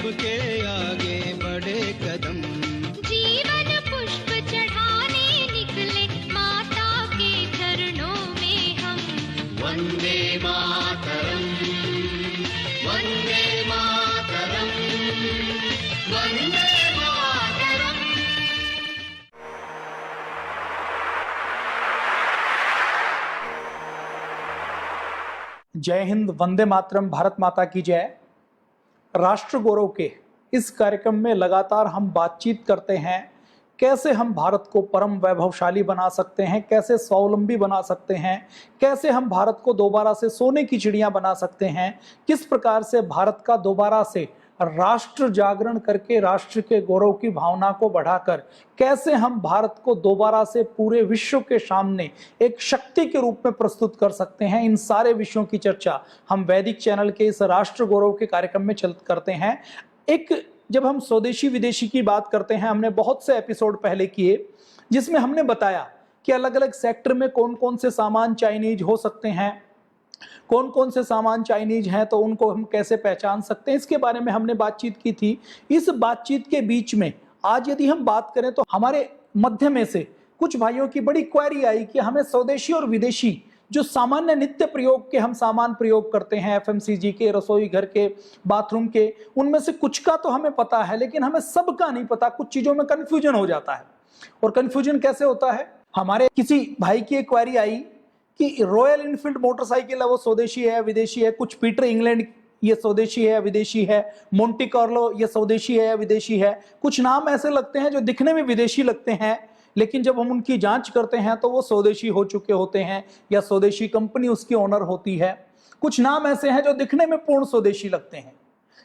सबके आगे बढ़े कदम। जीवन पुष्प चढ़ाने निकले माता के चरणों में हम। वंदे मातरम, वंदे मातरम, वंदे मातरम। जय हिंद, वंदे मातरम, भारत माता की जय। राष्ट्र गौरव के इस कार्यक्रम में लगातार हम बातचीत करते हैं कैसे हम भारत को परम वैभवशाली बना सकते हैं, कैसे स्वावलंबी बना सकते हैं, कैसे हम भारत को दोबारा से सोने की चिड़िया बना सकते हैं, किस प्रकार से भारत का दोबारा से राष्ट्र जागरण करके राष्ट्र के गौरव की भावना को बढ़ाकर कैसे हम भारत को दोबारा से पूरे विश्व के सामने एक शक्ति के रूप में प्रस्तुत कर सकते हैं। इन सारे विषयों की चर्चा हम वैदिक चैनल के इस राष्ट्र गौरव के कार्यक्रम में करते हैं। जब हम स्वदेशी विदेशी की बात करते हैं, हमने बहुत से एपिसोड पहले किए जिसमें हमने बताया कि अलग अलग सेक्टर में कौन कौन से सामान चाइनीज हो सकते हैं, कौन कौन से सामान चाइनीज हैं, तो उनको हम कैसे पहचान सकते हैं, इसके बारे में हमने बातचीत की थी। इस बातचीत के बीच में आज यदि हम बात करें तो हमारे मध्य में से कुछ भाइयों की बड़ी क्वेरी आई कि हमें स्वदेशी और विदेशी जो सामान्य नित्य प्रयोग के हम सामान प्रयोग करते हैं, एफएमसीजी के, रसोई घर के, बाथरूम के, उनमें से कुछ का तो हमें पता है लेकिन हमें सबका नहीं पता। कुछ चीजों में कंफ्यूजन हो जाता है। और कंफ्यूजन कैसे होता है? हमारे किसी भाई की एक क्वेरी आई कि रॉयल इनफील्ड मोटरसाइकिल है, वो स्वदेशी है विदेशी है, कुछ पीटर इंग्लैंड ये स्वदेशी है विदेशी है, मोंटी कार्लो ये स्वदेशी है या विदेशी है। कुछ नाम ऐसे लगते हैं जो दिखने में विदेशी लगते हैं लेकिन जब हम उनकी जांच करते हैं तो वो स्वदेशी हो चुके होते हैं या स्वदेशी कंपनी उसकी ओनर होती है। कुछ नाम ऐसे हैं जो दिखने में पूर्ण स्वदेशी लगते हैं,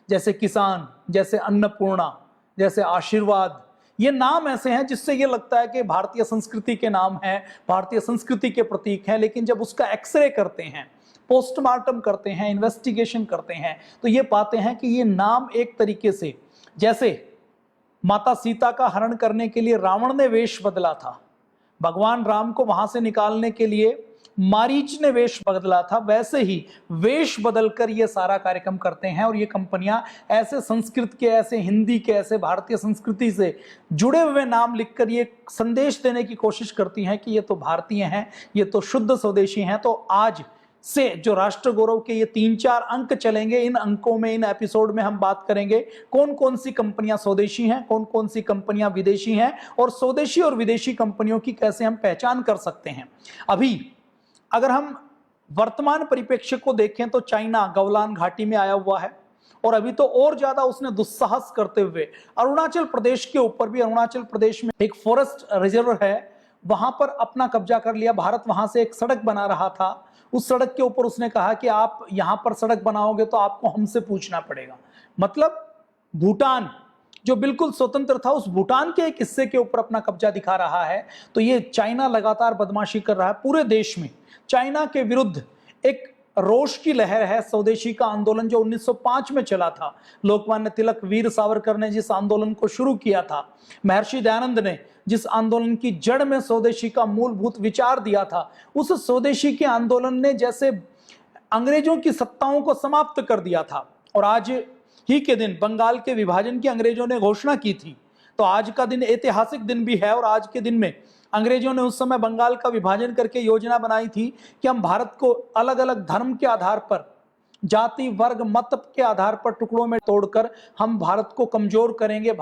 जैसे किसान, जैसे अन्नपूर्णा, जैसे आशीर्वाद। ये नाम ऐसे हैं जिससे ये लगता है कि भारतीय संस्कृति के नाम हैं, भारतीय संस्कृति के प्रतीक हैं, लेकिन जब उसका एक्सरे करते हैं, पोस्टमार्टम करते हैं, इन्वेस्टिगेशन करते हैं तो ये पाते हैं कि ये नाम एक तरीके से, जैसे माता सीता का हरण करने के लिए रावण ने वेश बदला था, भगवान राम को वहां से निकालने के लिए मारीच ने वेश बदला था, वैसे ही वेश बदलकर ये सारा कार्यक्रम करते हैं। और ये कंपनियां ऐसे संस्कृत के, ऐसे हिंदी के, ऐसे भारतीय संस्कृति से जुड़े हुए नाम लिखकर ये संदेश देने की कोशिश करती हैं कि ये तो भारतीय हैं, ये तो शुद्ध स्वदेशी हैं। तो आज से जो राष्ट्र गौरव के ये 3-4 अंक चलेंगे, इन अंकों में, इन एपिसोड में हम बात करेंगे कौन कौन सी कंपनियां स्वदेशी हैं, कौन कौन सी कंपनियां विदेशी हैं और स्वदेशी और विदेशी कंपनियों की कैसे हम पहचान कर सकते हैं। अभी अगर हम वर्तमान परिप्रेक्ष्य को देखें तो चाइना गलवान घाटी में आया हुआ है और अभी तो और ज्यादा उसने दुस्साहस करते हुए अरुणाचल प्रदेश के ऊपर भी, अरुणाचल प्रदेश में एक फॉरेस्ट रिजर्व है, वहां पर अपना कब्जा कर लिया। भारत वहां से एक सड़क बना रहा था, उस सड़क के ऊपर उसने कहा कि आप यहां पर सड़क बनाओगे तो आपको हमसे पूछना पड़ेगा। मतलब भूटान जो बिल्कुल स्वतंत्र था, उस भूटान के एक हिस्से के ऊपर अपना कब्जा दिखा रहा है। तो ये चाइना लगातार बदमाशी कर रहा है पूरे देश में। चाइना के विरुद्ध एक रोष की लहर है, स्वदेशी का आंदोलन जो 1905 में चला था। लोकमान्य तिलक, वीर सावरकर ने जिस आंदोलन को शुरू किया था, महर्षि दयानंद ने जिस आंदोलन की जड़ में स्वदेशी का मूलभूत विचार दिया था, उस स्वदेशी के आंदोलन ने जैसे अंग्रेजों की सत्ताओं को समाप्त कर दिया था। और आज ही के दिन बंगाल के विभाजन की अंग्रेजों ने घोषणा की थी। तो आज का दिन ऐतिहासिक दिन भी है और आज के दिन में अंग्रेजों ने उस समय बंगाल का विभाजन करके योजना बनाई थी कि हम भारत को अलग अलग धर्म के आधार पर, जाति, वर्ग, मत के आधार पर टुकड़ों में तोड़कर हम भारत को कमजोर करेंगे,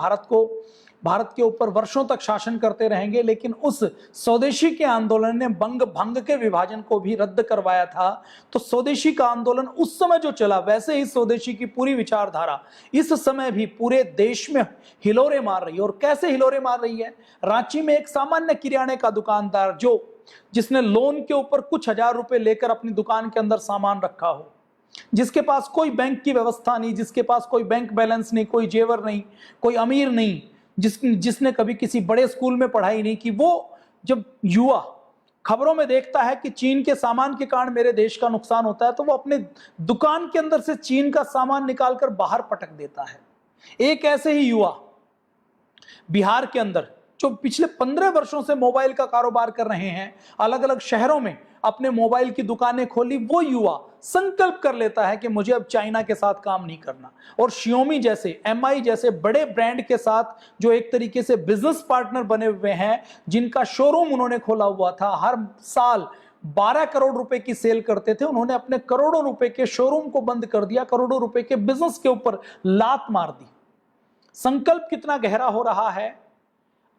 भारत के ऊपर वर्षों तक शासन करते रहेंगे। लेकिन उस स्वदेशी के आंदोलन ने भंग के विभाजन को भी रद्द करवाया था। तो स्वदेशी का आंदोलन उस समय जो चला, वैसे ही स्वदेशी की पूरी विचारधारा इस समय भी पूरे देश में हिलोरे मार रही है। और कैसे हिलोरे मार रही है? रांची में एक सामान्य किराने का दुकानदार जिसने लोन के ऊपर कुछ हजार रुपए लेकर अपनी दुकान के अंदर सामान रखा हो, जिसके पास कोई बैंक की व्यवस्था नहीं, जिसके पास कोई बैंक बैलेंस नहीं, कोई जेवर नहीं, कोई अमीर नहीं, जिसने कभी किसी बड़े स्कूल में पढ़ाई नहीं की, वो जब युवा खबरों में देखता है कि चीन के सामान के कारण मेरे देश का नुकसान होता है, तो वो अपने दुकान के अंदर से चीन का सामान निकालकर बाहर पटक देता है। एक ऐसे ही युवा बिहार के अंदर जो पिछले 15 वर्षों से मोबाइल का कारोबार कर रहे हैं, अलग अलग शहरों में अपने मोबाइल की दुकानें खोली, वो युवा संकल्प कर लेता है कि मुझे अब चाइना के साथ काम नहीं करना, और Xiaomi जैसे, MI जैसे बड़े ब्रांड के साथ जो एक तरीके से बिजनेस पार्टनर बने हुए हैं, जिनका शोरूम उन्होंने खोला हुआ था, हर साल 12 करोड़ रुपए की सेल करते थे, उन्होंने अपने करोड़ों रुपए के शोरूम को बंद कर दिया, करोड़ों रुपए के बिजनेस के ऊपर लात मार दी। संकल्प कितना गहरा हो रहा है।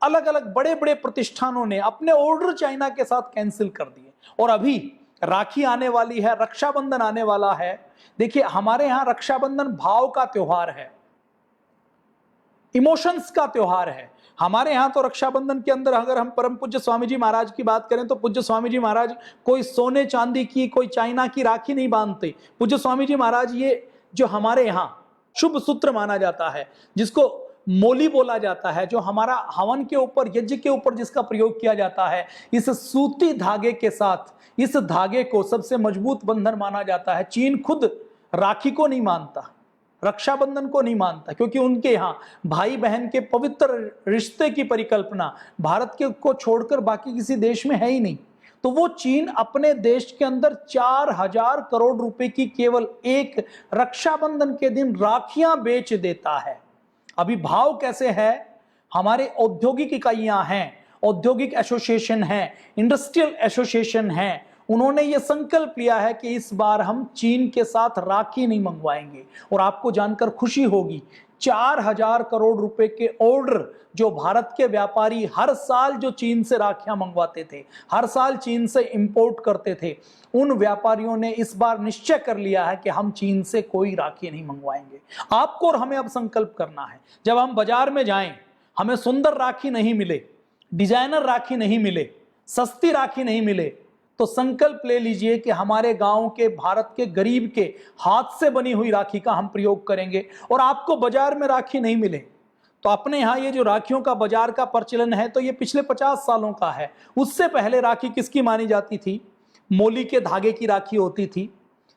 अलग अलग बड़े बड़े प्रतिष्ठानों ने अपने ऑर्डर चाइना के साथ कैंसिल कर दिए, और अभी राखी आने वाली है, रक्षाबंधन आने वाला है। देखिए, हमारे यहां रक्षाबंधन भाव का त्योहार है, इमोशंस का त्योहार है। हमारे यहां तो रक्षाबंधन के अंदर अगर हम परम पूज्य स्वामी जी महाराज की बात करें तो पूज्य स्वामी जी महाराज कोई सोने चांदी की, कोई चाइना की राखी नहीं बांधते। पूज्य स्वामी जी महाराज, ये जो हमारे यहां शुभ सूत्र माना जाता है, जिसको मोली बोला जाता है, जो हमारा हवन के ऊपर, यज्ञ के ऊपर जिसका प्रयोग किया जाता है, इस सूती धागे के साथ, इस धागे को सबसे मजबूत बंधन माना जाता है। चीन खुद राखी को नहीं मानता, रक्षाबंधन को नहीं मानता, क्योंकि उनके यहाँ भाई बहन के पवित्र रिश्ते की परिकल्पना भारत के को छोड़कर बाकी किसी देश में है ही नहीं। तो वो चीन अपने देश के अंदर 4000 करोड़ रुपए की केवल एक रक्षाबंधन के दिन राखियां बेच देता है। अभी भाव कैसे है? हमारे औद्योगिक इकाइयां हैं, औद्योगिक एसोसिएशन है, इंडस्ट्रियल एसोसिएशन है, उन्होंने ये संकल्प लिया है कि इस बार हम चीन के साथ राखी नहीं मंगवाएंगे। और आपको जानकर खुशी होगी, 4000 करोड़ रुपए के ऑर्डर जो भारत के व्यापारी हर साल जो चीन से राखियां मंगवाते थे, हर साल चीन से इंपोर्ट करते थे, उन व्यापारियों ने इस बार निश्चय कर लिया है कि हम चीन से कोई राखी नहीं मंगवाएंगे। आपको और हमें अब संकल्प करना है, जब हम बाजार में जाएं, हमें सुंदर राखी नहीं मिले, डिजाइनर राखी नहीं मिले, सस्ती राखी नहीं मिले, तो संकल्प ले लीजिए कि हमारे गांव के, भारत के गरीब के हाथ से बनी हुई राखी का हम प्रयोग करेंगे। और आपको बाजार में राखी नहीं मिले तो अपने यहाँ ये जो राखियों का बाजार का प्रचलन है, तो ये पिछले 50 सालों का है। उससे पहले राखी किसकी मानी जाती थी? मोली के धागे की राखी होती थी।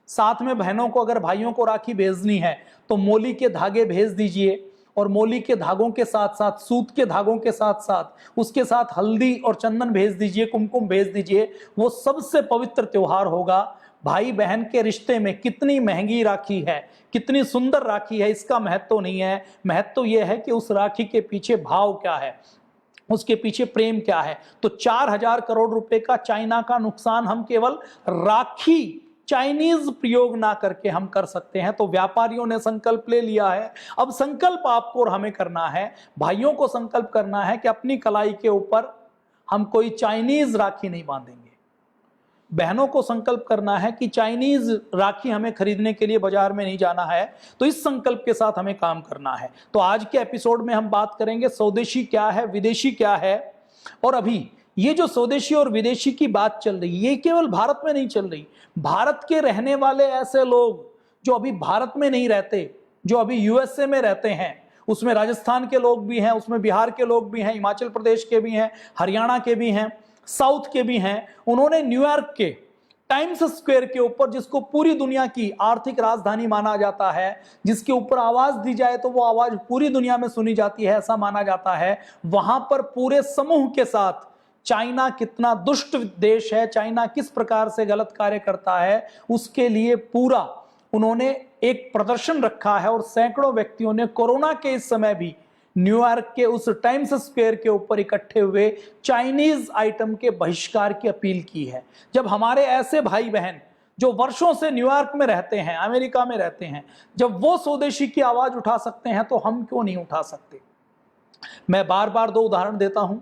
साथ में बहनों को, अगर भाइयों को राखी भेजनी है तो मोली के धागे भेज दीजिए, और मोली के धागों के साथ साथ, सूत के धागों के साथ साथ, उसके साथ हल्दी और चंदन भेज दीजिए, कुमकुम भेज दीजिए। वो सबसे पवित्र त्योहार होगा। भाई बहन के रिश्ते में कितनी महंगी राखी है, कितनी सुंदर राखी है, इसका महत्व नहीं है। महत्व यह है कि उस राखी के पीछे भाव क्या है, उसके पीछे प्रेम क्या है। तो 4000 करोड़ रुपए का चाइना का नुकसान हम केवल राखी, चाइनीज प्रयोग ना करके हम कर सकते हैं। तो व्यापारियों ने संकल्प ले लिया है। अब संकल्प आपको और हमें करना है, भाइयों को संकल्प करना है कि अपनी कलाई के ऊपर हम कोई चाइनीज राखी नहीं बांधेंगे। बहनों को संकल्प करना है कि चाइनीज राखी हमें खरीदने के लिए बाजार में नहीं जाना है। तो इस संकल्प के साथ हमें काम करना है। तो आज के एपिसोड में हम बात करेंगे स्वदेशी क्या है, विदेशी क्या है। और अभी ये जो स्वदेशी और विदेशी की बात चल रही है, ये केवल भारत में नहीं चल रही। भारत के रहने वाले ऐसे लोग जो अभी भारत में नहीं रहते, जो अभी यूएसए में रहते हैं, उसमें राजस्थान के लोग भी हैं, उसमें बिहार के लोग भी हैं, हिमाचल प्रदेश के भी हैं, हरियाणा के भी हैं, साउथ के भी हैं। उन्होंने न्यूयॉर्क के टाइम्स स्क्वायर के ऊपर, जिसको पूरी दुनिया की आर्थिक राजधानी माना जाता है, जिसके ऊपर आवाज दी जाए तो वो आवाज पूरी दुनिया में सुनी जाती है, ऐसा माना जाता है, वहां पर पूरे समूह के साथ चाइना कितना दुष्ट देश है, चाइना किस प्रकार से गलत कार्य करता है, उसके लिए पूरा उन्होंने एक प्रदर्शन रखा है। और सैकड़ों व्यक्तियों ने कोरोना के इस समय भी न्यूयॉर्क के उस टाइम्स स्क्वायर के ऊपर इकट्ठे हुए चाइनीज आइटम के बहिष्कार की अपील की है। जब हमारे ऐसे भाई बहन जो वर्षों से न्यूयॉर्क में रहते हैं, अमेरिका में रहते हैं, जब वो स्वदेशी की आवाज उठा सकते हैं तो हम क्यों नहीं उठा सकते। मैं बार बार 2 उदाहरण देता हूं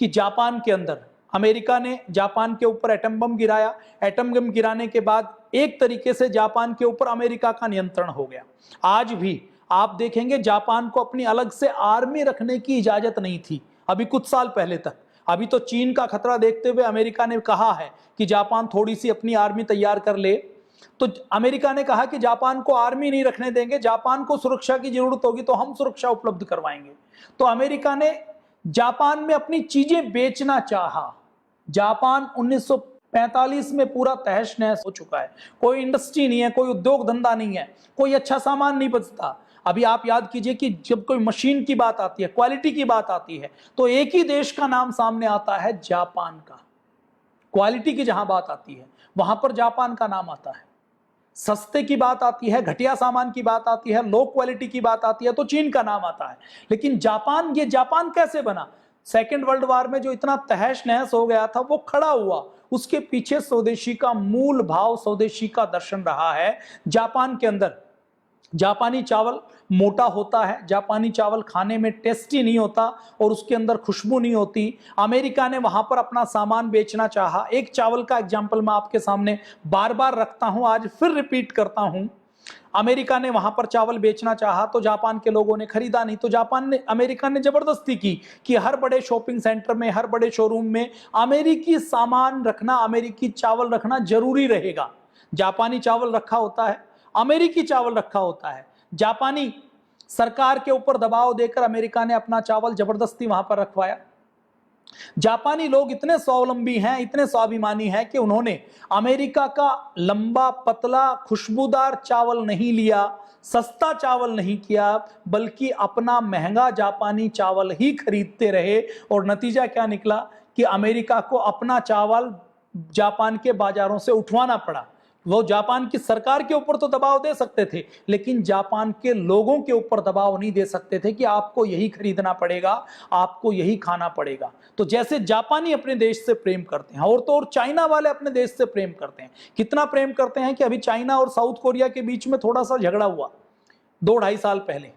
कि जापान के अंदर अमेरिका ने जापान के ऊपर एटम बम गिराया। एटम बम गिराने के बाद एक तरीके से जापान के ऊपर अमेरिका का नियंत्रण हो गया। आज भी आप देखेंगे जापान को अपनी अलग से आर्मी रखने की इजाजत नहीं थी अभी कुछ साल पहले तक। अभी तो चीन का खतरा देखते हुए अमेरिका ने कहा है कि जापान थोड़ी सी अपनी आर्मी तैयार कर ले। तो अमेरिका ने कहा कि जापान को आर्मी नहीं रखने देंगे, जापान को सुरक्षा की जरूरत होगी तो हम सुरक्षा उपलब्ध करवाएंगे। तो अमेरिका ने जापान में अपनी चीजें बेचना चाहा। जापान 1945 में पूरा तहस नहस हो चुका है। कोई इंडस्ट्री नहीं है, कोई उद्योग धंधा नहीं है, कोई अच्छा सामान नहीं बचता। अभी आप याद कीजिए कि जब कोई मशीन की बात आती है, क्वालिटी की बात आती है, तो एक ही देश का नाम सामने आता है, जापान का। क्वालिटी की जहां बात आती है वहां पर जापान का नाम आता है। सस्ते की बात आती है, घटिया सामान की बात आती है, लो क्वालिटी की बात आती है तो चीन का नाम आता है। लेकिन जापान, ये जापान कैसे बना? सेकेंड वर्ल्ड वॉर में जो इतना तहस नहस हो गया था वो खड़ा हुआ, उसके पीछे स्वदेशी का मूल भाव, स्वदेशी का दर्शन रहा है। जापान के अंदर जापानी चावल मोटा होता है, जापानी चावल खाने में टेस्टी नहीं होता और उसके अंदर खुशबू नहीं होती। अमेरिका ने वहां पर अपना सामान बेचना चाहा। एक चावल का एग्जाम्पल मैं आपके सामने बार बार रखता हूं, आज फिर रिपीट करता हूं। अमेरिका ने वहां पर चावल बेचना चाहा तो जापान के लोगों ने खरीदा नहीं, तो अमेरिका ने जबरदस्ती की कि हर बड़े शॉपिंग सेंटर में, हर बड़े शोरूम में अमेरिकी सामान रखना, अमेरिकी चावल रखना जरूरी रहेगा। जापानी चावल रखा होता है, अमेरिकी चावल रखा होता है। जापानी सरकार के ऊपर दबाव देकर अमेरिका ने अपना चावल जबरदस्ती वहां पर रखवाया। जापानी लोग इतने स्वावलंबी हैं, इतने स्वाभिमानी हैं कि उन्होंने अमेरिका का लंबा पतला खुशबूदार चावल नहीं लिया, सस्ता चावल नहीं किया, बल्कि अपना महंगा जापानी चावल ही खरीदते रहे। और नतीजा क्या निकला कि अमेरिका को अपना चावल जापान के बाजारों से उठवाना पड़ा। वो जापान की सरकार के ऊपर तो दबाव दे सकते थे, लेकिन जापान के लोगों के ऊपर दबाव नहीं दे सकते थे कि आपको यही खरीदना पड़ेगा, आपको यही खाना पड़ेगा। तो जैसे जापानी अपने देश से प्रेम करते हैं, और तो और चाइना वाले अपने देश से प्रेम करते हैं। कितना प्रेम करते हैं कि अभी चाइना और साउथ कोरिया के बीच में थोड़ा सा झगड़ा हुआ 2-2.5 साल पहले,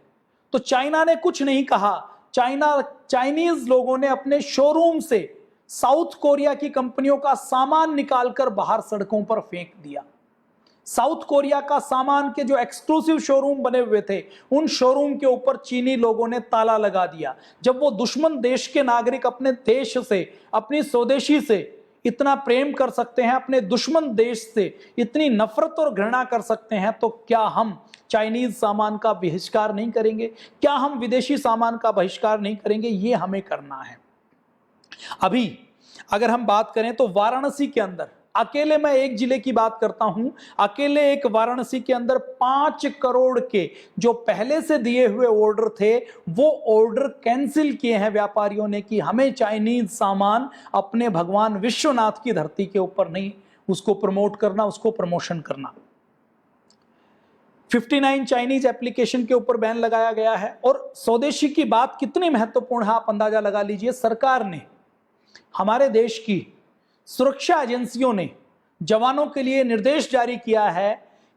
तो चाइना ने कुछ नहीं कहा। चाइनीज लोगों ने अपने शोरूम से साउथ कोरिया की कंपनियों का सामान निकालकर बाहर सड़कों पर फेंक दिया। साउथ कोरिया का सामान के जो एक्सक्लूसिव शोरूम बने हुए थे, उन शोरूम के ऊपर चीनी लोगों ने ताला लगा दिया। जब वो दुश्मन देश के नागरिक अपने देश से, अपनी स्वदेशी से इतना प्रेम कर सकते हैं, अपने दुश्मन देश से इतनी नफरत और घृणा कर सकते हैं, तो क्या हम चाइनीज सामान का बहिष्कार नहीं करेंगे? क्या हम विदेशी सामान का बहिष्कार नहीं करेंगे? ये हमें करना है। अभी अगर हम बात करें तो वाराणसी के अंदर, अकेले मैं एक जिले की बात करता हूं, अकेले एक वाराणसी के अंदर 5 करोड़ के जो पहले से दिए हुए ऑर्डर थे, वो ऑर्डर कैंसिल किए हैं व्यापारियों ने कि हमें चाइनीज सामान अपने भगवान विश्वनाथ की धरती के ऊपर नहीं उसको प्रमोट करना, उसको प्रमोशन करना। 59 चाइनीज एप्लीकेशन के ऊपर बैन लगाया गया है। और स्वदेशी की बात कितनी महत्वपूर्ण है आप अंदाजा लगा लीजिए। सरकार ने, हमारे देश की सुरक्षा एजेंसियों ने जवानों के लिए निर्देश जारी किया है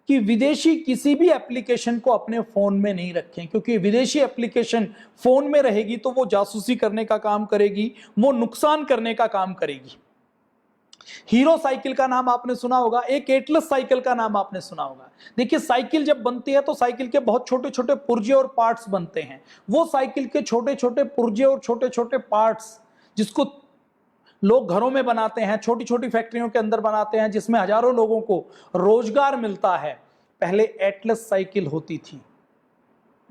कि विदेशी किसी भी एप्लीकेशन को अपने फोन में नहीं रखें, क्योंकि विदेशी एप्लीकेशन फोन में रहेगी तो वो जासूसी करने का काम करेगी, वो नुकसान करने का काम करेगी। हीरो साइकिल का नाम आपने सुना होगा, एक एटलस साइकिल का नाम आपने सुना होगा। देखिए, साइकिल जब बनती है तो साइकिल के बहुत छोटे छोटे पुर्जे और पार्ट्स बनते हैं। वो साइकिल के छोटे छोटे पुर्जे और छोटे छोटे पार्ट्स जिसको लोग घरों में बनाते हैं, छोटी छोटी फैक्ट्रियों के अंदर बनाते हैं, जिसमें हजारों लोगों को रोजगार मिलता है, पहले एटलस साइकिल होती थी।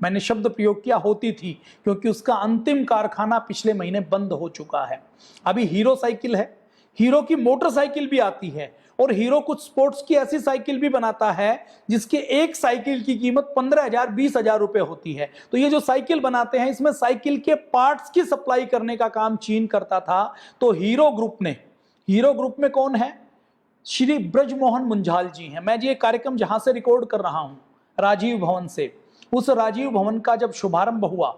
मैंने शब्द प्रयोग किया होती थी, क्योंकि उसका अंतिम कारखाना पिछले महीने बंद हो चुका है। अभी हीरो साइकिल है, हीरो की मोटरसाइकिल भी आती है, और हीरो कुछ स्पोर्ट्स की ऐसी साइकिल भी बनाता है जिसके एक साइकिल की कीमत 15,000 20,000 रुपए होती है। तो ये जो साइकिल बनाते हैं, इसमें साइकिल के पार्ट्स की सप्लाई करने का काम चीन करता था। तो हीरो ग्रुप में कौन है? श्री ब्रजमोहन मुंजाल जी हैं। मैं ये कार्यक्रम जहां से रिकॉर्ड कर रहा हूं, राजीव भवन से, उस राजीव भवन का जब शुभारंभ हुआ,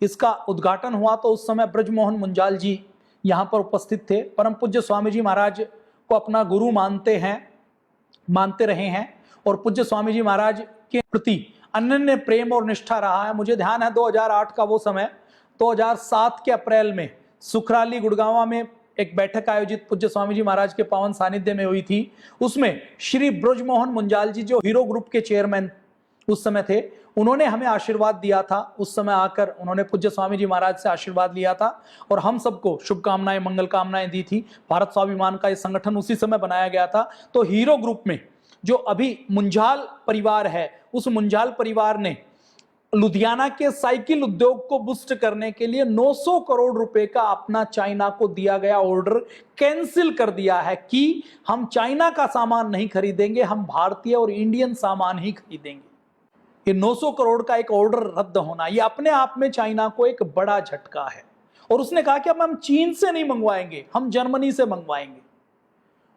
इसका उद्घाटन हुआ, तो उस समय ब्रजमोहन मुंजाल जी यहां पर उपस्थित थे। परम पूज्य स्वामी जी महाराज को अपना गुरु मानते रहे हैं, और पूज्य स्वामी जी महाराज के प्रति अनन्य प्रेम और निष्ठा रहा है। मुझे ध्यान है 2008 का वो समय, 2007 के अप्रैल में सुखराली गुड़गांव में एक बैठक आयोजित पूज्य स्वामी जी महाराज के पावन सानिध्य में हुई थी। उसमें श्री ब्रजमोहन मुंजाल जी, जो हीरो ग्रुप के चेयरमैन उस समय थे, उन्होंने हमें आशीर्वाद दिया था। उस समय आकर उन्होंने पूज्य स्वामी जी महाराज से आशीर्वाद लिया था, और हम सबको शुभकामनाएं, मंगल कामनाएं दी थी। भारत स्वाभिमान का ये संगठन उसी समय बनाया गया था। तो हीरो ग्रुप में जो अभी मुंजाल परिवार है, उस मुंजाल परिवार ने लुधियाना के साइकिल उद्योग को बूस्ट करने के लिए 900 करोड़ रुपए का अपना चाइना को दिया गया ऑर्डर कैंसिल कर दिया है कि हम चाइना का सामान नहीं खरीदेंगे, हम भारतीय और इंडियन सामान ही खरीदेंगे। ये 900 करोड़ का एक ऑर्डर रद्द होना, ये अपने आप में चाइना को एक बड़ा झटका है। और उसने कहा कि अब हम चीन से नहीं मंगवाएंगे, हम जर्मनी से मंगवाएंगे।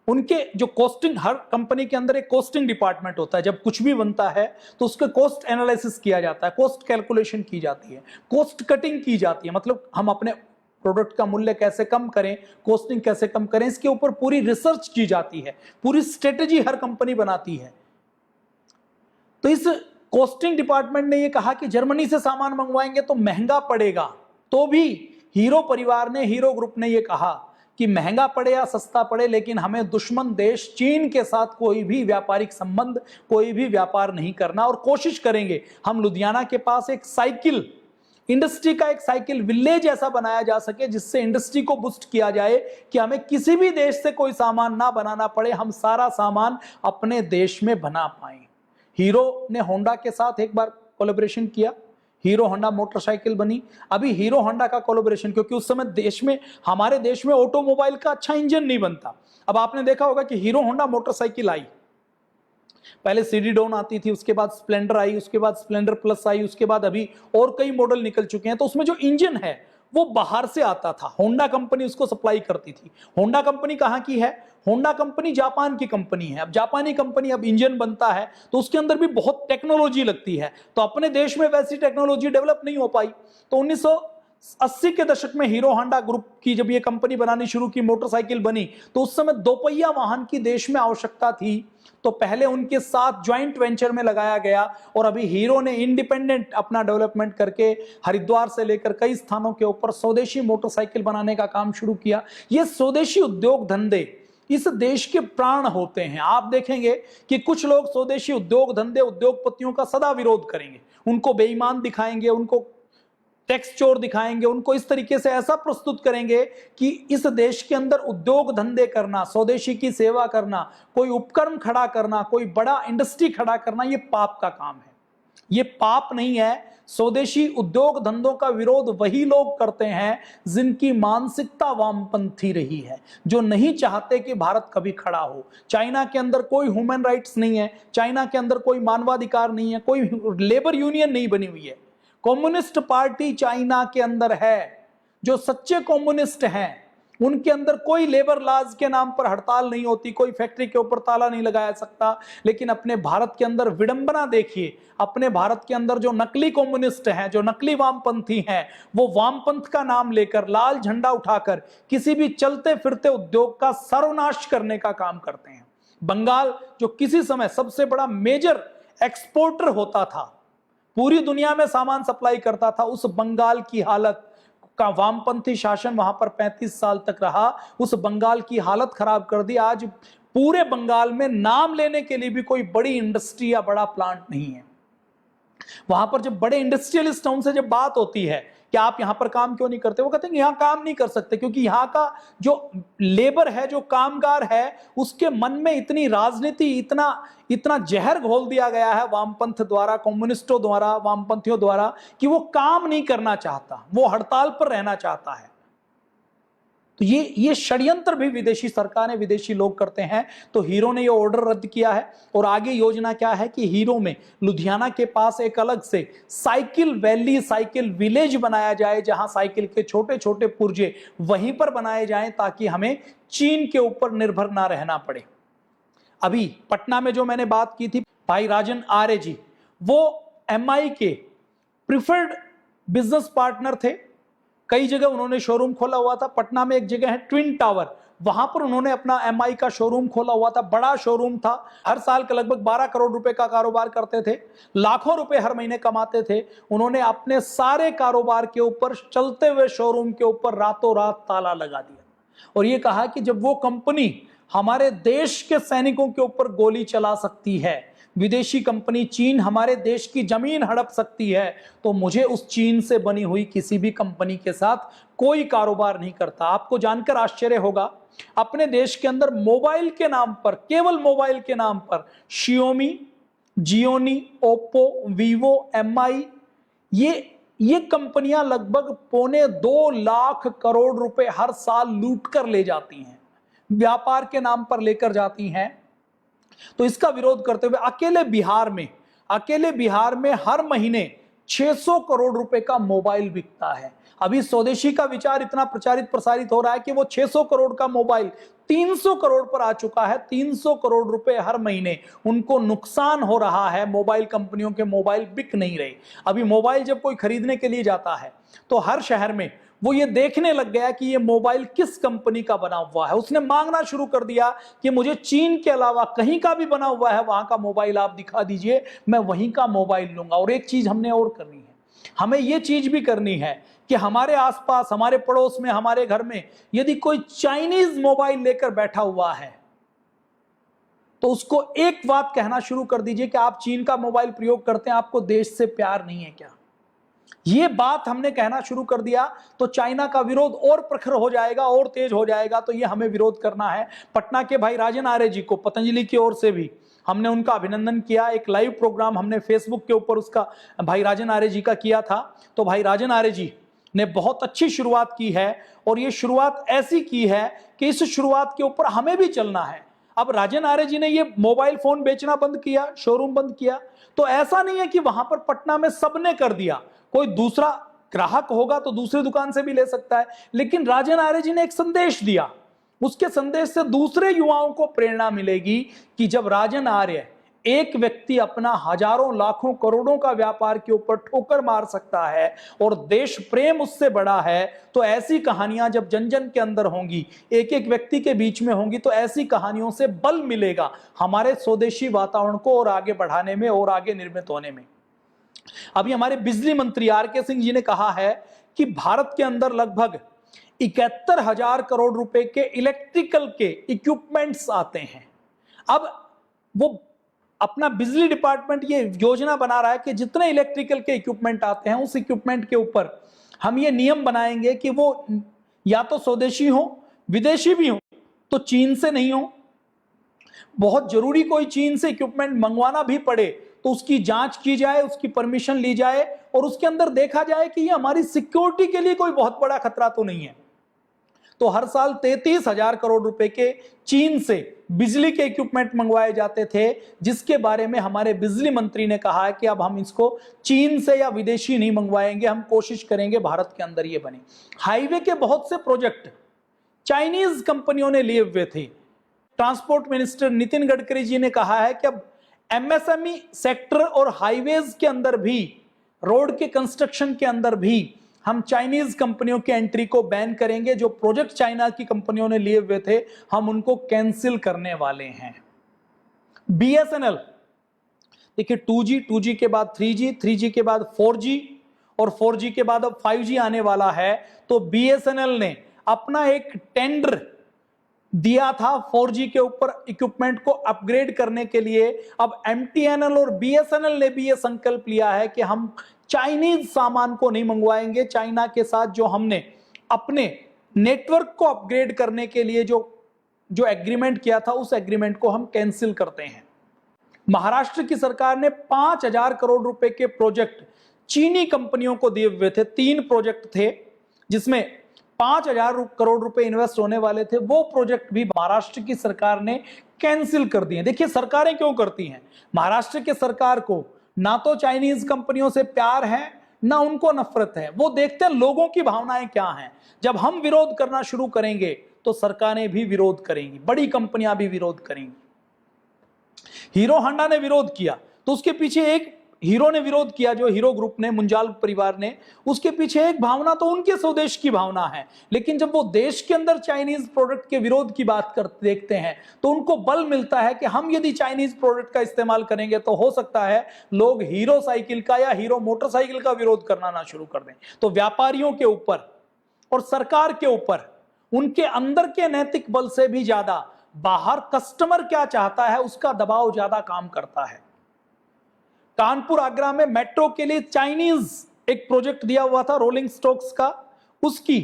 उनके जो कॉस्टिंग, हर कंपनी के अंदर एक कॉस्टिंग डिपार्टमेंट होता है। जब कुछ भी बनता है तो उसके कॉस्ट एनालिसिस किया जाता है, कॉस्ट कैलकुलेशन की जाती है, कॉस्ट कटिंग की जाती है। मतलब हम अपने प्रोडक्ट का मूल्य कैसे कम करें, कॉस्टिंग कैसे कम करें, इसके ऊपर पूरी रिसर्च की जाती है, पूरी स्ट्रेटेजी हर कंपनी बनाती है। तो इस कॉस्टिंग डिपार्टमेंट ने यह कहा कि जर्मनी से सामान मंगवाएंगे तो महंगा पड़ेगा। तो भी हीरो परिवार ने, हीरो ग्रुप ने यह कहा कि महंगा पड़े या सस्ता पड़े, लेकिन हमें दुश्मन देश चीन के साथ कोई भी व्यापारिक संबंध, कोई भी व्यापार नहीं करना, और कोशिश करेंगे हम लुधियाना के पास एक साइकिल इंडस्ट्री का, एक साइकिल विलेज ऐसा बनाया जा सके जिससे इंडस्ट्री को बूस्ट किया जाए कि हमें किसी भी देश से कोई सामान ना बनाना पड़े, हम सारा सामान अपने देश में बना पाए। हीरो ने होंडा के साथ एक बार कोलैबोरेशन किया, हीरो होंडा मोटरसाइकिल बनी। अभी हीरो होंडा का कोलैबोरेशन, क्योंकि उस समय देश में, हमारे देश में ऑटोमोबाइल का अच्छा इंजन नहीं बनता। अब आपने देखा होगा कि हीरो होंडा मोटरसाइकिल आई, पहले सीडी डॉन आती थी, उसके बाद स्प्लेंडर आई, उसके बाद स्प्लेंडर प्लस आई, उसके बाद अभी और कई मॉडल निकल चुके हैं। तो उसमें जो इंजन है वो बाहर से आता था, होंडा कंपनी उसको सप्लाई करती थी। होंडा कंपनी कहाँ की है? होंडा कंपनी जापान की कंपनी है। अब जापानी कंपनी, अब इंजन बनता है तो उसके अंदर भी बहुत टेक्नोलॉजी लगती है, तो अपने देश में वैसी टेक्नोलॉजी डेवलप नहीं हो पाई। तो 1980 के दशक में हीरो होंडा ग्रुप की जब ये कंपनी बनानी शुरू की, मोटरसाइकिल बनी, तो उस समय दोपहिया वाहन की देश में आवश्यकता थी, तो पहले उनके साथ ज्वाइंट वेंचर में लगाया गया। और अभी हीरो ने इंडिपेंडेंट अपना डेवलपमेंट करके हरिद्वार से लेकर कई स्थानों के ऊपर स्वदेशी मोटरसाइकिल बनाने का काम शुरू किया। ये स्वदेशी उद्योग धंधे इस देश के प्राण होते हैं। आप देखेंगे कि कुछ लोग स्वदेशी उद्योग धंधे, उद्योगपतियों का सदा विरोध करेंगे, उनको बेईमान दिखाएंगे, उनको टैक्स चोर दिखाएंगे, उनको इस तरीके से ऐसा प्रस्तुत करेंगे कि इस देश के अंदर उद्योग धंधे करना, स्वदेशी की सेवा करना, कोई उपक्रम खड़ा करना, कोई बड़ा इंडस्ट्री खड़ा करना, ये पाप का काम है। ये पाप नहीं है। स्वदेशी उद्योग धंधों का विरोध वही लोग करते हैं जिनकी मानसिकता वामपंथी रही है, जो नहीं चाहते कि भारत कभी खड़ा हो। चाइना के अंदर कोई ह्यूमन राइट्स नहीं है, चाइना के अंदर कोई मानवाधिकार नहीं है, कोई लेबर यूनियन नहीं बनी हुई है। कम्युनिस्ट पार्टी चाइना के अंदर है। जो सच्चे कम्युनिस्ट हैं उनके अंदर कोई लेबर लॉज के नाम पर हड़ताल नहीं होती, कोई फैक्ट्री के ऊपर ताला नहीं लगाया सकता। लेकिन अपने भारत के अंदर विडंबना देखिए, अपने भारत के अंदर जो नकली कम्युनिस्ट हैं, जो नकली वामपंथी हैं, वो वामपंथ का नाम लेकर, लाल झंडा उठाकर किसी भी चलते फिरते उद्योग का सर्वनाश करने का काम करते हैं। बंगाल जो किसी समय सबसे बड़ा मेजर एक्सपोर्टर होता था, पूरी दुनिया में सामान सप्लाई करता था, उस बंगाल की हालत का वामपंथी शासन वहां पर 35 साल तक रहा, उस बंगाल की हालत खराब कर दी। आज पूरे बंगाल में नाम लेने के लिए भी कोई बड़ी इंडस्ट्री या बड़ा प्लांट नहीं है। वहां पर जब बड़े इंडस्ट्रियलिस्ट उनसे जब बात होती है कि आप यहां पर काम क्यों नहीं करते, वो कहते हैं यहां काम नहीं कर सकते क्योंकि यहां का जो लेबर है, जो कामगार है, उसके मन में इतनी राजनीति, इतना जहर घोल दिया गया है वामपंथ द्वारा, कम्युनिस्टों द्वारा, वामपंथियों द्वारा, कि वो काम नहीं करना चाहता, वो हड़ताल पर रहना चाहता है। तो ये षड्यंत्र भी विदेशी सरकारें, विदेशी लोग करते हैं। तो हीरो ने ये ऑर्डर रद्द किया है और आगे योजना क्या है कि हीरो में लुधियाना के पास एक अलग से साइकिल वैली, साइकिल विलेज बनाया जाए, जहां साइकिल के छोटे छोटे पुर्जे वहीं पर बनाए जाएं ताकि हमें चीन के ऊपर निर्भर ना रहना पड़े। अभी पटना में जो मैंने बात की थी, भाई राजन आर्य जी, वो MI के प्रिफर्ड बिजनेस पार्टनर थे। कई जगह उन्होंने शोरूम खोला हुआ था। पटना में एक जगह है ट्विन टावर, वहां पर उन्होंने अपना MI का शोरूम खोला हुआ था। बड़ा शोरूम था, हर साल का लगभग 12 करोड़ रुपए का कारोबार करते थे, लाखों रुपए हर महीने कमाते थे। उन्होंने अपने सारे कारोबार के ऊपर, चलते हुए शोरूम के ऊपर रातों रात ताला लगा दिया और ये कहा कि जब वो कंपनी हमारे देश के सैनिकों के ऊपर गोली चला सकती है, विदेशी कंपनी चीन हमारे देश की जमीन हड़प सकती है, तो मुझे उस चीन से बनी हुई किसी भी कंपनी के साथ कोई कारोबार नहीं करता। आपको जानकर आश्चर्य होगा, अपने देश के अंदर मोबाइल के नाम पर, केवल मोबाइल के नाम पर Xiaomi, Gionee, Oppo, Vivo, MI, ये कंपनियां लगभग 2.25 लाख करोड़ रुपए हर साल लूट कर ले जाती हैं, व्यापार के नाम पर लेकर जाती हैं। तो इसका विरोध करते हुए अकेले बिहार में अकेले बिहार में हर महीने 600 करोड़ रुपए का मोबाइल बिकता है। अभी स्वदेशी का विचार इतना प्रचारित प्रसारित हो रहा है कि वो 600 करोड़ का मोबाइल 300 करोड़ पर आ चुका है। 300 करोड़ रुपए हर महीने उनको नुकसान हो रहा है। मोबाइल कंपनियों के मोबाइल बिक नहीं रहे। अभी मोबाइल जब कोई खरीदने के लिए जाता है तो हर शहर में वो ये देखने लग गया कि ये मोबाइल किस कंपनी का बना हुआ है। उसने मांगना शुरू कर दिया कि मुझे चीन के अलावा कहीं का भी बना हुआ है वहां का मोबाइल आप दिखा दीजिए, मैं वहीं का मोबाइल लूंगा। और एक चीज हमने और करनी है, हमें ये चीज भी करनी है कि हमारे आसपास, हमारे पड़ोस में, हमारे घर में यदि कोई चाइनीज मोबाइल लेकर बैठा हुआ है तो उसको एक बात कहना शुरू कर दीजिए कि आप चीन का मोबाइल प्रयोग करते हैं, आपको देश से प्यार नहीं है क्या? ये बात हमने कहना शुरू कर दिया तो चाइना का विरोध और प्रखर हो जाएगा और तेज हो जाएगा। तो ये हमें विरोध करना है। पटना के भाई राजन आर्य जी को पतंजलि की ओर से भी हमने उनका अभिनंदन किया। एक लाइव प्रोग्राम हमने फेसबुक के ऊपर उसका भाई राजन आर्य जी का किया था। तो भाई राजन आर्य जी ने बहुत अच्छी शुरुआत की है और ये शुरुआत ऐसी की है कि इस शुरुआत के ऊपर हमें भी चलना है। अब राजन आर्य जी ने ये मोबाइल फोन बेचना बंद किया, शोरूम बंद किया, तो ऐसा नहीं है कि वहां पर पटना में सबने कर दिया। कोई दूसरा ग्राहक होगा तो दूसरी दुकान से भी ले सकता है। लेकिन राजन आर्य जी ने एक संदेश दिया, उसके संदेश से दूसरे युवाओं को प्रेरणा मिलेगी कि जब राजन आर्य, एक व्यक्ति अपना हजारों लाखों करोड़ों का व्यापार के ऊपर ठोकर मार सकता है और देश प्रेम उससे बड़ा है, तो ऐसी कहानियां जब जन जन के अंदर होंगी, एक एक व्यक्ति के बीच में होंगी, तो ऐसी कहानियों से बल मिलेगा हमारे स्वदेशी वातावरण को और आगे बढ़ाने में और आगे निर्मित होने में। अभी हमारे बिजली मंत्री आर.के. सिंह जी ने कहा है कि भारत के अंदर लगभग 71,000 करोड़ रुपए के इलेक्ट्रिकल के इक्विपमेंट्स आते हैं। अब वो अपना बिजली डिपार्टमेंट ये योजना बना रहा है कि जितने इलेक्ट्रिकल के इक्विपमेंट आते हैं उस इक्विपमेंट के ऊपर हम ये नियम बनाएंगे कि वो या तो स्वदेशी हो, विदेशी भी हो, तो चीन से नहीं हो। बहुत जरूरी कोई चीन से इक्विपमेंट मंगवाना भी पड़े तो उसकी जांच की जाए, उसकी परमिशन ली जाए और उसके अंदर देखा जाए कि ये हमारी सिक्योरिटी के लिए कोई बहुत बड़ा खतरा तो नहीं है। तो हर साल 33,000 करोड़ रुपए के चीन से बिजली के इक्विपमेंट मंगवाए जाते थे, जिसके बारे में हमारे बिजली मंत्री ने कहा है कि अब हम इसको चीन से या विदेशी नहीं मंगवाएंगे, हम कोशिश करेंगे भारत के अंदर ये बने। हाईवे के बहुत से प्रोजेक्ट चाइनीज कंपनियों ने लिए हुए थे। ट्रांसपोर्ट मिनिस्टर नितिन गडकरी जी ने कहा है कि अब एमएसएमई सेक्टर और हाईवेज के अंदर भी, रोड के कंस्ट्रक्शन के अंदर भी हम चाइनीज कंपनियों की एंट्री को बैन करेंगे। जो प्रोजेक्ट चाइना की कंपनियों ने लिए हुए थे हम उनको कैंसिल करने वाले हैं। बीएसएनएल, देखिए 2G के बाद 3G के बाद 4G और 4G के बाद अब 5G आने वाला है। तो बीएसएनएल ने अपना एक टेंडर दिया था 4G के ऊपर इक्विपमेंट को अपग्रेड करने के लिए। अब एमटीएनएल और बीएसएनएल ने भी यह संकल्प लिया है कि हम चाइनीज सामान को नहीं मंगवाएंगे। चाइना के साथ जो हमने अपने नेटवर्क को अपग्रेड करने के लिए जो एग्रीमेंट किया था उस एग्रीमेंट को हम कैंसिल करते हैं। महाराष्ट्र की सरकार ने 5,000 करोड़ रुपए के प्रोजेक्ट चीनी कंपनियों को दिए हुए थे। 3 प्रोजेक्ट थे जिसमें 5,000 करोड़ रुपए इन्वेस्ट होने वाले थे। वो प्रोजेक्ट भी महाराष्ट्र की सरकार ने कैंसिल कर दिए। देखिए सरकारें क्यों करती हैं। महाराष्ट्र की सरकार को ना तो चाइनीज कंपनियों से प्यार है ना उनको नफरत है। वो देखते हैं लोगों की भावनाएं क्या हैं। जब हम विरोध करना शुरू करेंगे तो सरकारें भी विरोध करेंगी, बड़ी कंपनियां भी विरोध करेंगी। हीरो होंडा ने विरोध किया तो उसके पीछे एक हीरो ने विरोध किया, जो हीरो ग्रुप ने, मुंजाल परिवार ने, उसके पीछे एक भावना तो उनके स्वदेश की भावना है। लेकिन जब वो देश के अंदर चाइनीज प्रोडक्ट के विरोध की बात करते देखते हैं तो उनको बल मिलता है कि हम यदि चाइनीज प्रोडक्ट का इस्तेमाल करेंगे तो हो सकता है लोग हीरो साइकिल का या हीरो मोटरसाइकिल का विरोध करना ना शुरू कर दें। तो व्यापारियों के ऊपर और सरकार के ऊपर उनके अंदर के नैतिक बल से भी ज्यादा बाहर कस्टमर क्या चाहता है उसका दबाव ज्यादा काम करता है। कानपुर आगरा में मेट्रो के लिए चाइनीज एक प्रोजेक्ट दिया हुआ था रोलिंग स्टॉक्स का, उसकी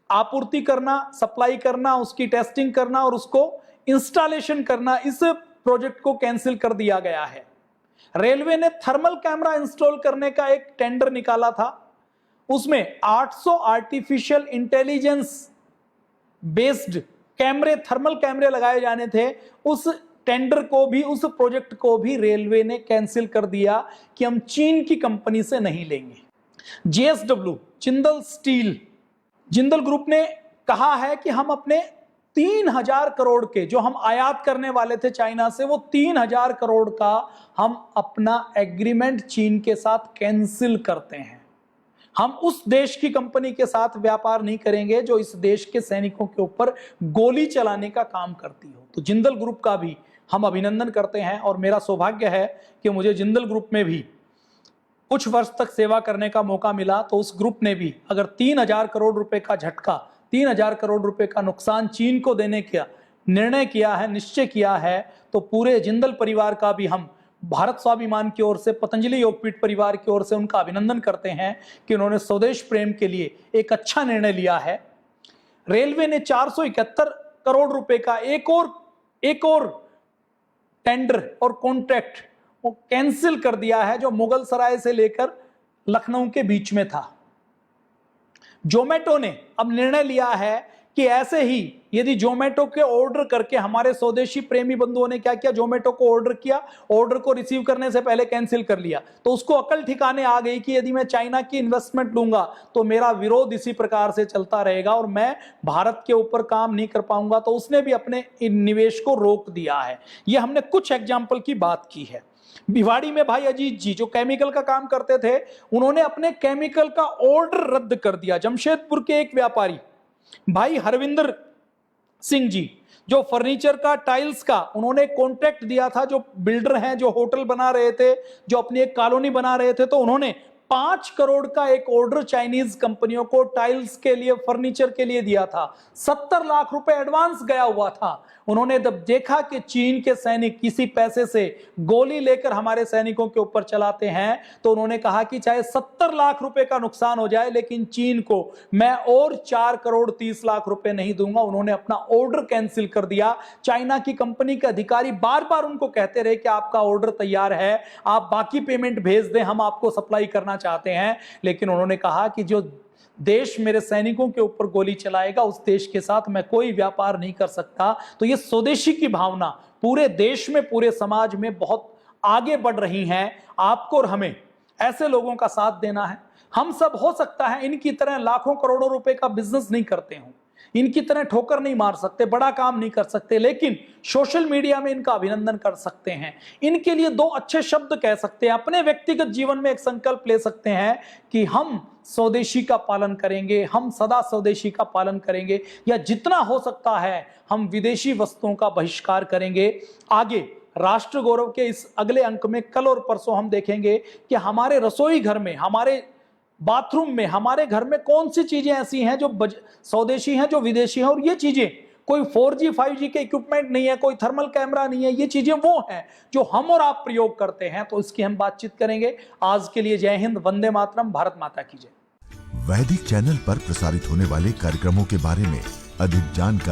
आपूर्ति करना, सप्लाई करना, उसकी टेस्टिंग करना और उसको इंस्टॉलेशन करना, इस प्रोजेक्ट को कैंसिल कर दिया गया है। रेलवे ने थर्मल कैमरा इंस्टॉल करने का एक टेंडर निकाला था, उसमें 800 आर्टिफिशियल इंटेलिजेंस बेस्ड कैमरे, थर्मल कैमरे लगाए जाने थे। उस टेंडर को भी, उस प्रोजेक्ट को भी रेलवे ने कैंसिल कर दिया कि हम चीन की कंपनी से नहीं लेंगे। JSW, Jindal steel, Jindal group ने कहा है कि हम अपने 3000 करोड़ के जो हम आयात करने वाले थे चाइना से, वो 3000 करोड़ का हम अपना एग्रीमेंट चीन के साथ कैंसिल करते हैं। हम उस देश की कंपनी के साथ व्यापार नहीं करेंगे जो इस देश के सैनिकों के ऊपर गोली चलाने का काम करती हो। तो जिंदल ग्रुप का भी हम अभिनंदन करते हैं और मेरा सौभाग्य है कि मुझे जिंदल ग्रुप में भी कुछ वर्ष तक सेवा करने का मौका मिला। तो उस ग्रुप ने भी अगर 3000 करोड़ रुपए का झटका, 3000 करोड़ रुपए का नुकसान चीन को देने का निर्णय किया है, निश्चय किया है, तो पूरे जिंदल परिवार का भी हम भारत स्वाभिमान की ओर से, पतंजलि योगपीठ परिवार की ओर से उनका अभिनंदन करते हैं कि उन्होंने स्वदेश प्रेम के लिए एक अच्छा निर्णय लिया है। रेलवे ने 471 करोड़ रुपए का एक और टेंडर और कॉन्ट्रैक्ट वो कैंसिल कर दिया है जो मुगल सराय से लेकर लखनऊ के बीच में था। जोमेटो ने अब निर्णय लिया है कि ऐसे ही यदि जोमेटो के ऑर्डर करके, हमारे स्वदेशी प्रेमी बंधुओं ने क्या किया, जोमेटो को ऑर्डर किया, ऑर्डर को रिसीव करने से पहले कैंसिल कर लिया, तो उसको अकल ठिकाने आ गई कि यदि मैं चाइना की इन्वेस्टमेंट लूंगा तो मेरा विरोध इसी प्रकार से चलता रहेगा और मैं भारत के ऊपर काम नहीं कर पाऊंगा। तो उसने भी अपने निवेश को रोक दिया है। यह हमने कुछ एग्जाम्पल की बात की है। भिवाड़ी में भाई अजीत जी जो केमिकल का काम करते थे, उन्होंने अपने केमिकल का ऑर्डर रद्द कर दिया। जमशेदपुर के एक व्यापारी भाई हरविंदर सिंह जी जो फर्नीचर का, टाइल्स का, उन्होंने कॉन्ट्रैक्ट दिया था, जो बिल्डर हैं, जो होटल बना रहे थे, जो अपनी एक कॉलोनी बना रहे थे, तो उन्होंने 5 करोड़ का एक ऑर्डर चाइनीज कंपनियों को टाइल्स के लिए, फर्नीचर के लिए दिया था। 70 लाख रुपए एडवांस गया हुआ था। उन्होंने जब देखा कि चीन के सैनिक किसी पैसे से गोली लेकर हमारे सैनिकों के ऊपर चलाते हैं, तो उन्होंने कहा कि चाहे 70 लाख रुपए का नुकसान हो जाए लेकिन चीन को मैं और 4 करोड़ 30 लाख रुपए नहीं दूंगा। उन्होंने अपना ऑर्डर कैंसिल कर दिया। चाइना की कंपनी के अधिकारी बार बार उनको कहते रहे कि आपका ऑर्डर तैयार है, आप बाकी पेमेंट भेज दें, हम आपको सप्लाई करना चाहते हैं। लेकिन उन्होंने कहा कि जो देश मेरे सैनिकों के ऊपर गोली चलाएगा उस देश के साथ मैं कोई व्यापार नहीं कर सकता। तो ये स्वदेशी की भावना पूरे देश में, पूरे समाज में बहुत आगे बढ़ रही है। आपको और हमें ऐसे लोगों का साथ देना है। हम सब हो सकता है इनकी तरह लाखों करोड़ों रुपए का बिजनेस नहीं करते हों, इनकी तरह ठोकर नहीं मार सकते, बड़ा काम नहीं कर सकते, लेकिन सोशल मीडिया में इनका अभिनंदन कर सकते हैं। इनके लिए 2 अच्छे शब्द कह सकते हैं, अपने व्यक्तिगत जीवन में एक संकल्प ले सकते हैं कि हम स्वदेशी का पालन करेंगे, हम सदा स्वदेशी का पालन करेंगे, या जितना हो सकता है हम विदेशी वस्तुओं का बहिष्कार करेंगे। आगे राष्ट्र गौरव के इस अगले अंक में कल और परसों हम देखेंगे कि हमारे रसोई घर में, हमारे बाथरूम में, हमारे घर में कौन सी चीजें ऐसी हैं जो स्वदेशी हैं, जो विदेशी हैं। और ये चीजें कोई 4G 5G के इक्विपमेंट नहीं है, कोई थर्मल कैमरा नहीं है, ये चीजें वो हैं जो हम और आप प्रयोग करते हैं। तो इसकी हम बातचीत करेंगे। आज के लिए जय हिंद, वंदे मातरम, भारत माता की जय। वैदिक चैनल पर प्रसारित होने वाले कार्यक्रमों के बारे में अधिक जानकारी